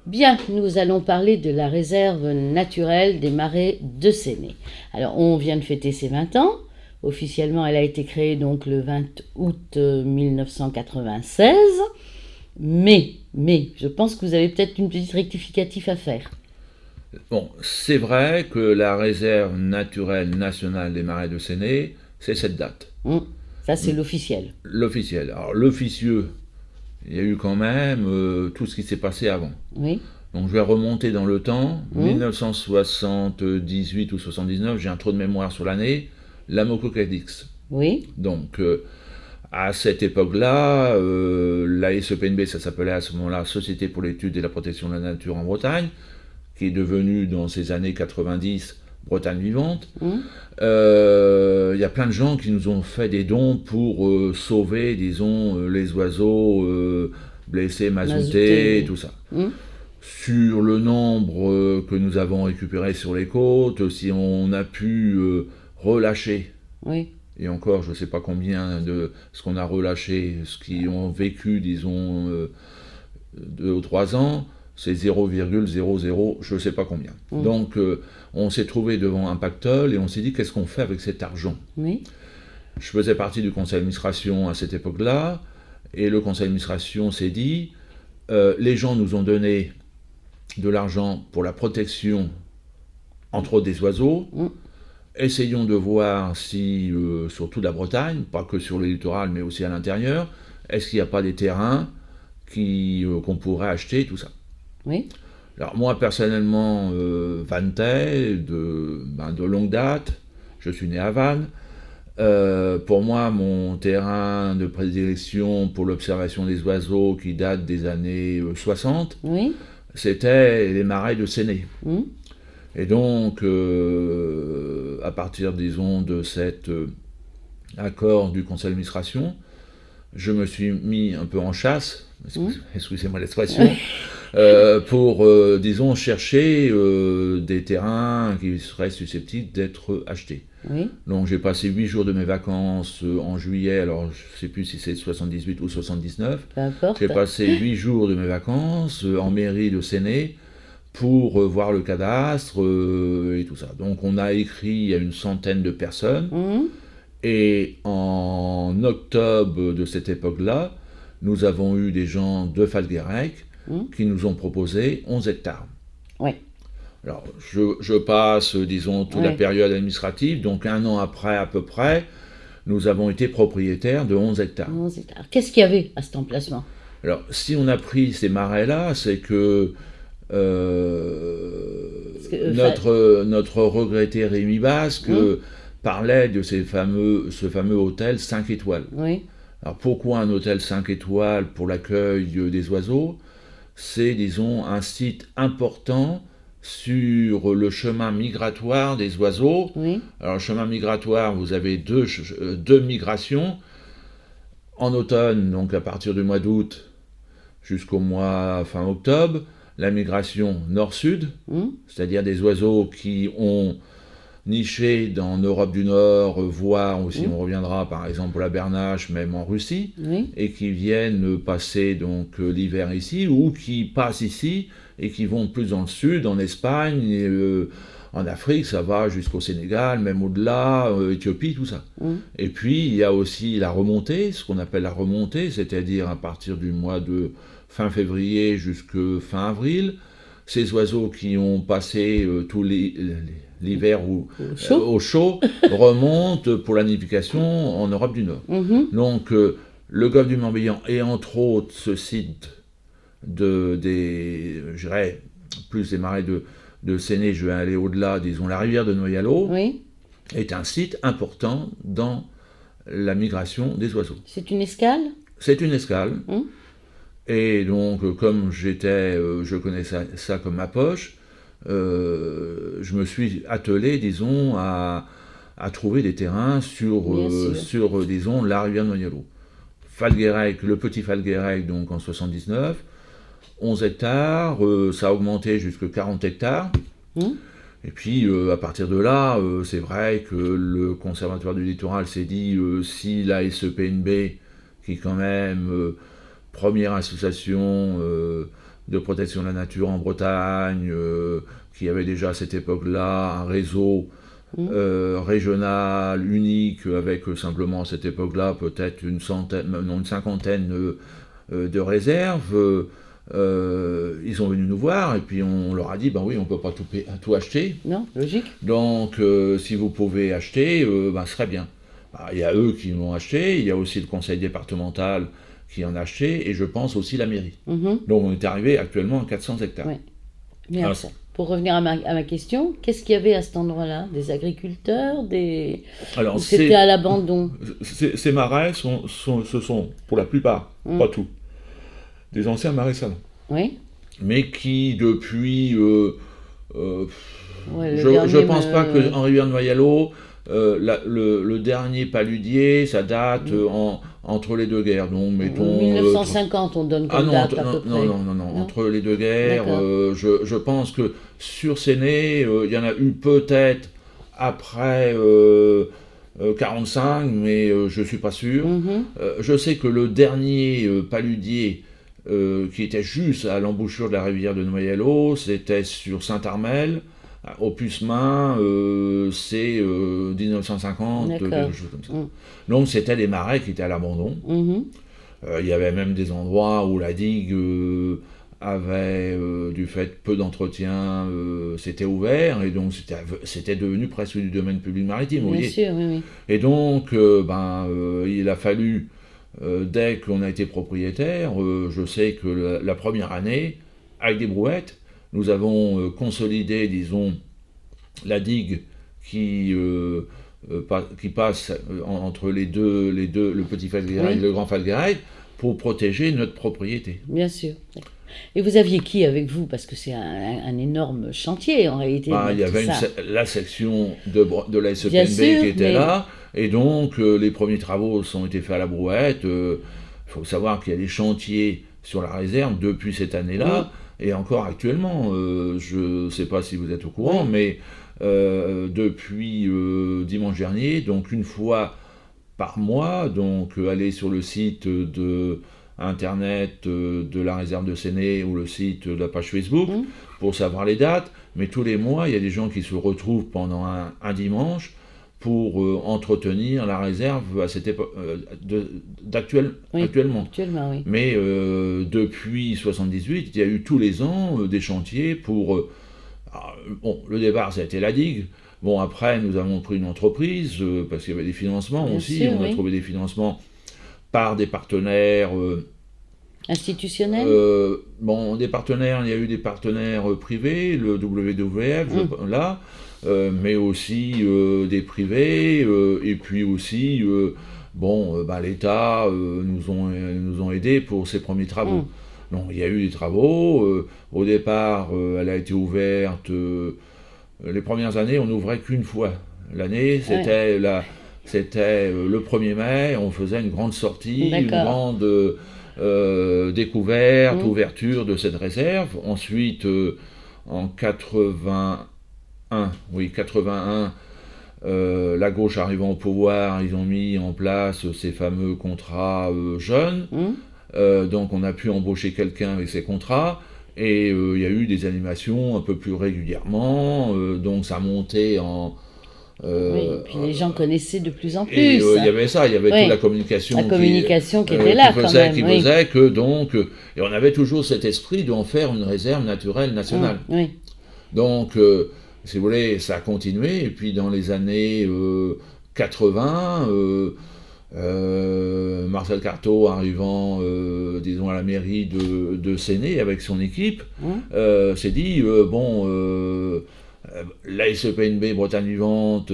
Bien, nous allons parler de la réserve naturelle des marais de Séné. Alors, on vient de fêter ses 20 ans. Officiellement, elle a été créée donc le 20 août 1996. Mais, je pense que vous avez peut-être une petite rectificatif à faire. Bon, c'est vrai que la réserve naturelle nationale des marais de Séné, c'est cette date. Hum, Ça, c'est l'officiel. L'officiel. Alors l'officieux, il y a eu quand même tout ce qui s'est passé avant. Oui. Donc je vais remonter dans le temps, Hum, 1978 ou 79, j'ai un trou de mémoire sur l'année, la Mococadix. Oui. Donc à cette époque-là, la SEPNB, ça s'appelait à ce moment-là Société pour l'étude et la protection de la nature en Bretagne, qui est devenue dans ces années 90 Bretagne vivante. Hum, Il y a plein de gens qui nous ont fait des dons pour sauver, disons, les oiseaux blessés, Mazouté, mazoutés, et oui. tout ça. Hum, Sur le nombre que nous avons récupéré sur les côtes, si on a pu relâcher, Oui. et encore je ne sais pas combien de ce qu'on a relâché, ce qui ont vécu, disons, 2 ou 3 ans, c'est 0,00 je ne sais pas combien. Hum, Donc on s'est trouvé devant un pactole et on s'est dit qu'est-ce qu'on fait avec cet argent. Oui. Je faisais partie du conseil d'administration à cette époque-là, et le conseil d'administration s'est dit les gens nous ont donné de l'argent pour la protection, entre autres des oiseaux. Hum, Essayons de voir si, sur toute la Bretagne, pas que sur le littoral, mais aussi à l'intérieur, est-ce qu'il n'y a pas des terrains qu'on pourrait acheter, tout ça. Oui. Alors moi, personnellement, Vantais, de longue date, je suis né à Vannes. Pour moi, mon terrain de prédilection pour l'observation des oiseaux qui date des années 60, Oui. c'était les marais de Séné. Hum, Et donc, à partir, disons, de cet accord du conseil d'administration, je me suis mis un peu en chasse, hum. excusez-moi l'expression, pour, disons, chercher des terrains qui seraient susceptibles d'être achetés. Oui. Donc j'ai passé 8 jours de mes vacances en juillet, alors je ne sais plus si c'est 78 ou 79. Peu J'ai importe. passé 8 jours de mes vacances en mairie de Séné pour voir le cadastre et tout ça. Donc on a écrit à une centaine de personnes Hum, et en octobre de cette époque-là, nous avons eu des gens de Falguerec hum. qui nous ont proposé 11 hectares. Oui. Alors, je passe, disons, toute la Oui. période administrative, donc un an après à peu près, nous avons été propriétaires de 11 hectares. Alors, qu'est-ce qu'il y avait à cet emplacement? Alors, si on a pris ces marais-là, c'est que Parce que, notre regretté Rémi Basque hum, parlait de ce fameux hôtel 5 étoiles. Oui. Alors, pourquoi un hôtel 5 étoiles pour l'accueil des oiseaux? C'est, disons, un site important sur le chemin migratoire des oiseaux. Oui. Alors, le chemin migratoire, vous avez deux migrations. En automne, donc à partir du mois d'août jusqu'au mois fin octobre, la migration nord-sud, hum, c'est-à-dire des oiseaux qui ont niché dans l'Europe du Nord, voire aussi hum, on reviendra par exemple pour la bernache, même en Russie, Oui. et qui viennent passer donc l'hiver ici, ou qui passent ici et qui vont plus dans le sud, en Espagne, et, en Afrique, ça va jusqu'au Sénégal, même au-delà, Éthiopie, tout ça. hum, Et puis il y a aussi la remontée, ce qu'on appelle la remontée, c'est-à-dire à partir du mois de fin février jusqu'à fin avril, ces oiseaux qui ont passé tout l'hiver Au chaud? au chaud remontent pour la nidification en Europe du Nord. Mhm. Donc le golfe du Morbihan et entre autres ce site je dirais, plus des marais de Séné, je vais aller au-delà, disons la rivière de Noyalo, Oui. est un site important dans la migration des oiseaux. C'est une escale? C'est une escale, Hum, et donc comme je connais ça comme ma poche, je me suis attelé, disons, à trouver des terrains Bien sûr. disons, la rivière Noyalo. Falguerec, le petit Falguerec, donc en 79, 11 hectares, ça a augmenté jusqu'à 40 hectares. Hum, Et puis à partir de là, c'est vrai que le Conservatoire du littoral s'est dit si la SEPNB, qui est quand même première association de protection de la nature en Bretagne, qui avait déjà à cette époque-là un réseau régional unique, avec simplement à cette époque-là peut-être une cinquantaine de réserves. Ils sont venus nous voir et puis on leur a dit ben oui, on ne peut pas tout acheter. Non, logique. Donc si vous pouvez acheter, ben, ce serait bien. Il y a eux qui l'ont acheté, il y a aussi le conseil départemental qui en a acheté et je pense aussi la mairie. Donc on est arrivé actuellement à 400 hectares. Ouais. Mais alors, pour revenir à ma question, qu'est-ce qu'il y avait à cet endroit-là? Des agriculteurs, Alors, c'était à l'abandon? Ces marais ce sont, pour la plupart, pas tous, des anciens marais salants. Oui. Mais qui, depuis... Ouais, je pense pas qu'en rivière de Noyalo, le dernier paludier, ça date entre les deux guerres. Donc, mettons, 1950, on donne comme date à peu près. Non, entre les deux guerres. Je pense que sur Séné, il y en a eu peut-être après 45, mais je suis pas sûr. Je sais que le dernier paludier qui était juste à l'embouchure de la rivière de Noyalo, c'était sur Saint-Armel. Au Pucemin, c'est 1950, quelque chose comme ça. Donc c'était des marais qui étaient à l'abandon. Il y avait même des endroits où la digue avait, du fait peu d'entretien, s'était ouvert, et donc c'était devenu presque du domaine public maritime. Bien sûr, oui. Et donc, il a fallu, dès qu'on a été propriétaire, je sais que la première année, avec des brouettes, nous avons consolidé, disons, la digue qui passe entre les deux, le petit Falgueirail et le grand Falgueirail, pour protéger notre propriété. Bien sûr. Et vous aviez qui avec vous? Parce que c'est un énorme chantier, en réalité. Il y avait la section de la SEPNB qui était là, et donc les premiers travaux ont été faits à la brouette. Il faut savoir qu'il y a des chantiers sur la réserve depuis cette année-là, et encore actuellement, je ne sais pas si vous êtes au courant, mais depuis dimanche dernier, donc une fois par mois, donc aller sur le site de internet de la réserve de Séné ou le site de la page Facebook pour savoir les dates, mais tous les mois, il y a des gens qui se retrouvent pendant un dimanche pour entretenir la réserve à cette époque actuellement. Oui. Mais depuis 1978, il y a eu tous les ans des chantiers pour... le départ, ça a été la digue. Bon, après, nous avons pris une entreprise, parce qu'il y avait des financements aussi. On a trouvé des financements par des partenaires... institutionnels? Des partenaires, il y a eu des partenaires privés, le WWF, là, mais aussi des privés, et puis aussi, l'État nous ont aidés pour ces premiers travaux. Donc, il y a eu des travaux. Au départ, elle a été ouverte... les premières années, on n'ouvrait qu'une fois. L'année, c'était le 1er mai, on faisait une grande sortie, une grande découverte, ouverture de cette réserve. Ensuite, en 81, la gauche arrivant au pouvoir, ils ont mis en place ces fameux contrats jeunes. Donc on a pu embaucher quelqu'un avec ces contrats. Et il y a eu des animations un peu plus régulièrement, donc ça montait en... et puis les gens connaissaient de plus en plus. Et il y avait ça, il y avait toute la communication qui était là quand même. Qui faisait que donc... et on avait toujours cet esprit d'en faire une réserve naturelle nationale. Donc, si vous voulez, ça a continué, et puis dans les années 80... Marcel Carteau arrivant, disons, à la mairie de Séné avec son équipe, s'est dit, la SEPNB Bretagne Vivante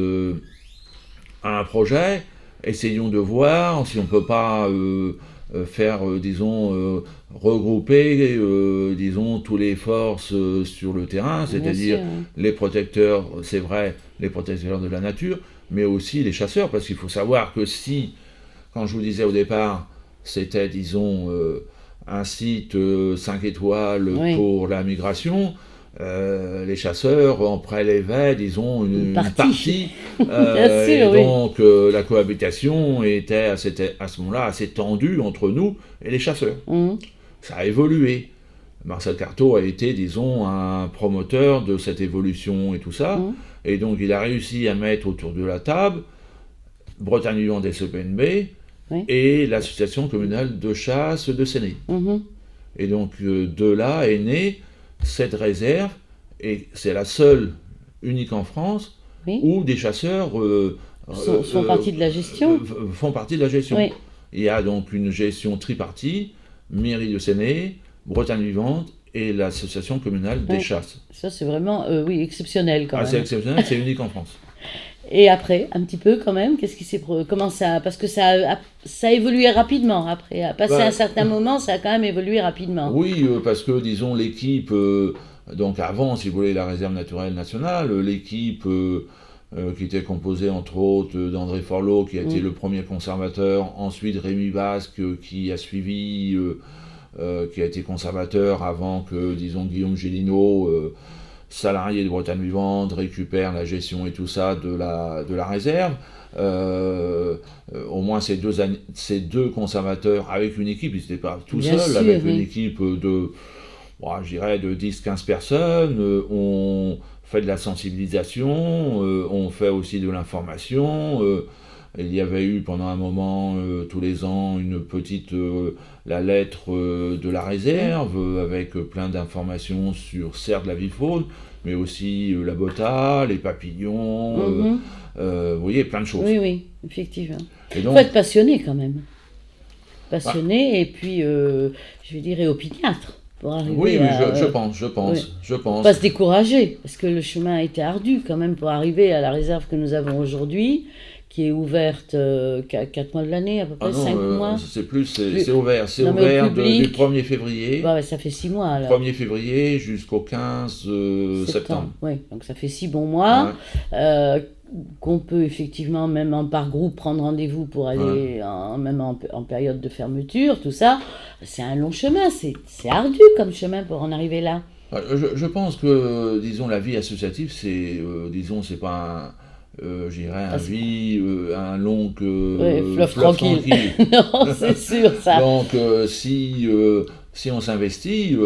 a un projet, essayons de voir si on ne peut pas faire, regrouper, tous les forces sur le terrain, c'est-à-dire les protecteurs, c'est vrai, les protecteurs de la nature, mais aussi les chasseurs, parce qu'il faut savoir que si, quand je vous disais au départ, c'était, un site 5 étoiles pour la migration, les chasseurs en prélevaient, une partie. Donc la cohabitation était à ce moment-là assez tendue entre nous et les chasseurs. Ça a évolué. Marcel Carteau a été, disons, un promoteur de cette évolution et tout ça. Et donc, il a réussi à mettre autour de la table Bretagne Vivante et SEPNB et l'association communale de chasse de Séné. Et donc, de là est née cette réserve, et c'est la seule, unique en France, où des chasseurs font partie de la gestion. Font partie de la gestion. Il y a donc une gestion tripartite, mairie de Séné, Bretagne Vivante et l'association communale des chasses. Ça, c'est vraiment exceptionnel quand même. C'est exceptionnel, c'est unique en France. Et après, un petit peu quand même, qu'est-ce qui s'est comment ça, parce que ça a évolué rapidement après, à passer un certain moment, ça a quand même évolué rapidement. Oui, parce que disons l'équipe, donc avant, si vous voulez, la réserve naturelle nationale, l'équipe qui était composée entre autres d'André Forlot, qui a été le premier conservateur, ensuite Rémi Basque qui a suivi, qui a été conservateur avant que, disons, Guillaume Gélineau, salarié de Bretagne Vivante, récupère la gestion et tout ça de la réserve. Au moins ces deux conservateurs avec une équipe, ils n'étaient pas tout seuls, avec une équipe de, je dirais, de 10-15 personnes. On fait de la sensibilisation, on fait aussi de l'information. Il y avait eu pendant un moment, tous les ans, une petite, la lettre de la réserve, avec plein d'informations sur, certes, la vie faune, mais aussi la botta, les papillons, vous voyez, plein de choses. Oui, effectivement. Il faut être passionné quand même. Passionné, et puis, je dirais, opiniâtre. Pour arriver je pense. Pas se décourager, parce que le chemin a été ardu quand même pour arriver à la réserve que nous avons aujourd'hui, qui est ouverte 4 mois de l'année, à peu près 5 mois. C'est ouvert. C'est ouvert du 1er février. Ça fait 6 mois alors. 1er février jusqu'au 15 septembre. Oui, donc ça fait 6 bons mois. Qu'on peut effectivement, même par groupe, prendre rendez-vous pour aller, même en période de fermeture, tout ça. C'est un long chemin, c'est ardu comme chemin pour en arriver là. Je pense que, disons, la vie associative, c'est pas un long fleuve tranquille. Non, c'est sûr, ça. Donc, si on s'investit,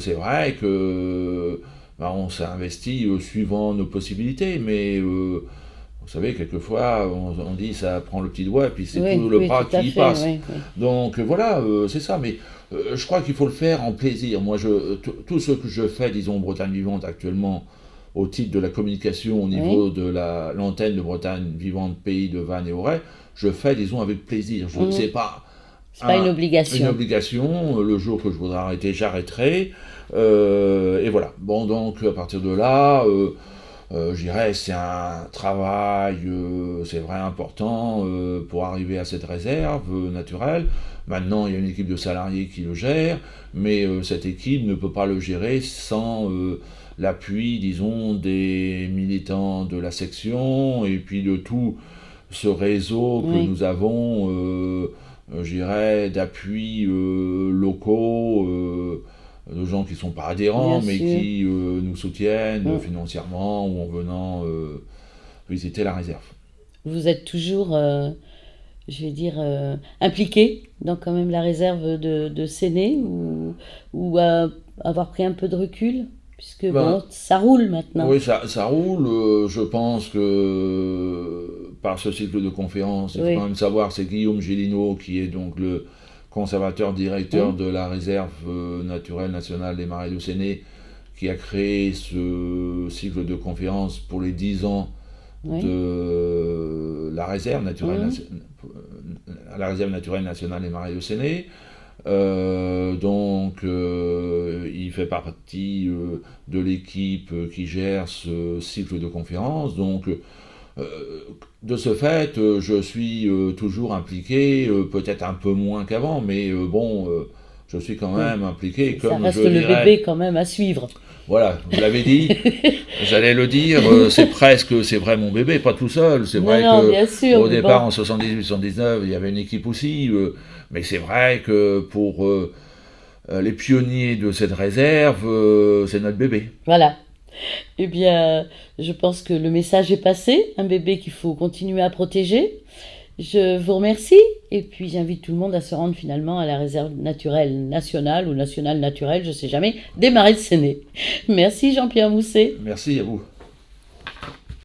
c'est vrai que on s'investit suivant nos possibilités, mais vous savez, quelquefois, on dit ça prend le petit doigt et puis c'est tout le bras qui y passe. Donc voilà, c'est ça, mais je crois qu'il faut le faire en plaisir. Moi, tout ce que je fais, disons, Bretagne Vivante actuellement, au titre de la communication au niveau de l'antenne de Bretagne Vivante, Pays de Vannes et Auray, je fais, disons, avec plaisir. C'est pas une obligation. Une obligation. Le jour que je voudrais arrêter, j'arrêterai. Et voilà. Bon, donc, à partir de là, je dirais, c'est un travail, c'est vrai, important pour arriver à cette réserve naturelle. Maintenant, il y a une équipe de salariés qui le gère, mais cette équipe ne peut pas le gérer sans l'appui, disons, des militants de la section et puis de tout ce réseau que nous avons, je dirais, d'appuis locaux, de gens qui ne sont pas adhérents, mais qui nous soutiennent financièrement ou en venant visiter la réserve. Vous êtes toujours, je vais dire, impliqué dans quand même la réserve de Séné ou avoir pris un peu de recul ? Puisque ça roule maintenant. Oui, ça roule. Je pense que par ce cycle de conférences, il faut quand même savoir, c'est Guillaume Gélineau qui est donc le conservateur directeur de la réserve naturelle nationale des Marais de Séné, qui a créé ce cycle de conférences pour les 10 ans de la réserve naturelle, la réserve naturelle nationale des Marais de Séné. Donc il fait partie de l'équipe qui gère ce cycle de conférences. Donc de ce fait, je suis toujours impliqué, peut-être un peu moins qu'avant, mais je suis quand même impliqué. Ça reste le bébé quand même à suivre. Voilà, vous l'avez dit, j'allais le dire, c'est vrai mon bébé, pas tout seul. C'est vrai qu'au départ, en 78-79, il y avait une équipe aussi, mais c'est vrai que pour les pionniers de cette réserve, c'est notre bébé. Voilà. Eh bien, je pense que le message est passé, un bébé qu'il faut continuer à protéger. Je vous remercie et puis j'invite tout le monde à se rendre finalement à la réserve naturelle nationale ou nationale naturelle, je ne sais jamais, des Marais de Séné. Merci Jean-Pierre Mousset. Merci à vous.